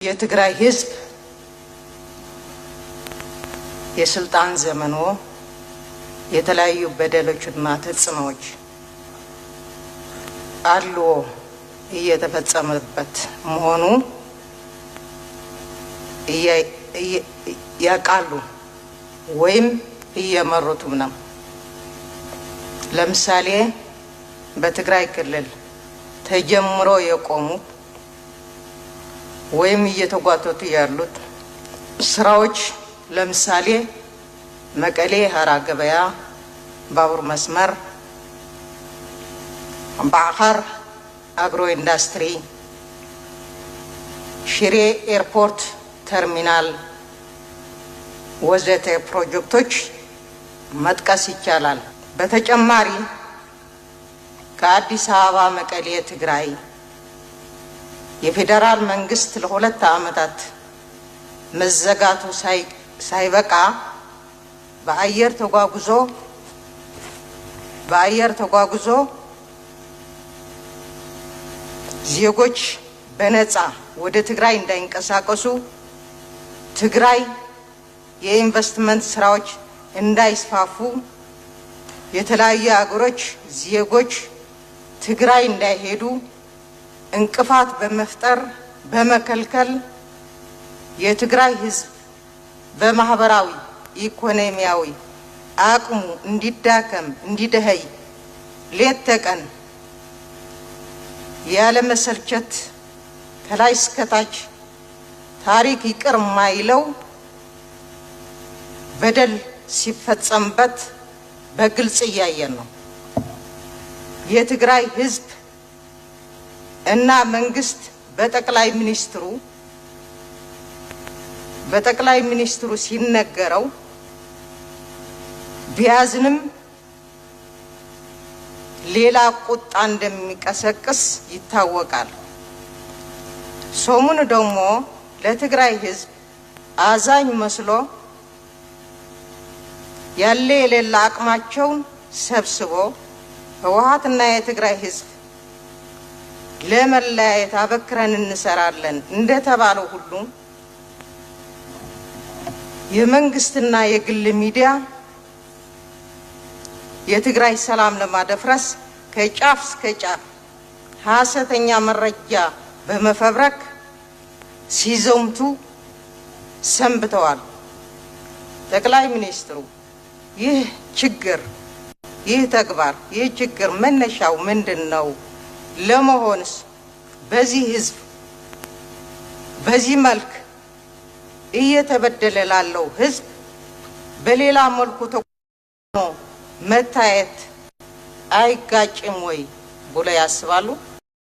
የትግራይ ህዝብ የስልጣን ዘመኑ የተለያዩ በደሎችና ተጽዕኖዎች አሉ እየተፈጸመበት መሆኑ ያቃሉ ወይም እየመሩትም ነው። ለምሳሌ በትግራይ ክልል ተጀምሮ የቆሙ ወይም እየተጓተቱ ያሉት ስራዎች ለምሳሌ መቀሌ ሀራ ገበያ ባቡር መስመር፣ ባዓኸር አግሮ ኢንዱስትሪ፣ ሽሬ ኤርፖርት ተርሚናል ወዘተ ፕሮጀክቶች መጥቀስ ይቻላል። በተጨማሪ ከአዲስ አበባ መቀሌ ትግራይ የፌደራል መንግስት ለሁለት ዓመታት መዘጋቱ ሳይበቃ በአየር ተጓጉዞ ዜጎች በነፃ ወደ ትግራይ እንዳይንቀሳቀሱ ትግራይ የኢንቨስትመንት ስራዎች እንዳይስፋፉ የተለያዩ አገሮች ዜጎች ትግራይ እንዳይሄዱ እንቅፋት በመፍጠር በመከልከል የትግራይ ህዝብ በማህበራዊ ኢኮኖሚያዊ አቅሙ እንዲዳከም እንዲደህይ ሌት ተቀን ያለ መሰልቸት ከላይ እስከታች ታሪክ ይቅር ማይለው በደል ሲፈጸምበት በግልጽ እያየን ነው። የትግራይ ህዝብ እና መንግስት በጠቅላይ ሚኒስትሩ ሲነገረው ቢያዝንም ሌላ ቁጣ እንደሚቀሰቅስ ይታወቃል። ሶሙን ደግሞ ለትግራይ ህዝብ አዛኝ መስሎ ያለ የሌላ አቅማቸውን ሰብስቦ ህወሓትና የትግራይ ህዝብ ለመለያየት አበክረን እንሰራለን እንደተባለው ሁሉ የመንግስትና የግል ሚዲያ የትግራይ ሰላም ለማደፍረስ ከጫፍ እስከ ጫፍ ሐሰተኛ መረጃ በመፈብረክ ሲዘምቱ ሰንብተዋል። ጠቅላይ ሚኒስትሩ ይህ ችግር መነሻው ምንድነው? ለመሆንስ በዚህ ህዝብ በዚህ መልክ እየተበደለ ላለው ህዝብ በሌላ መልኩ ተቆጥቶ መታየት አይጋጭም ወይ ብለው ያስባሉ?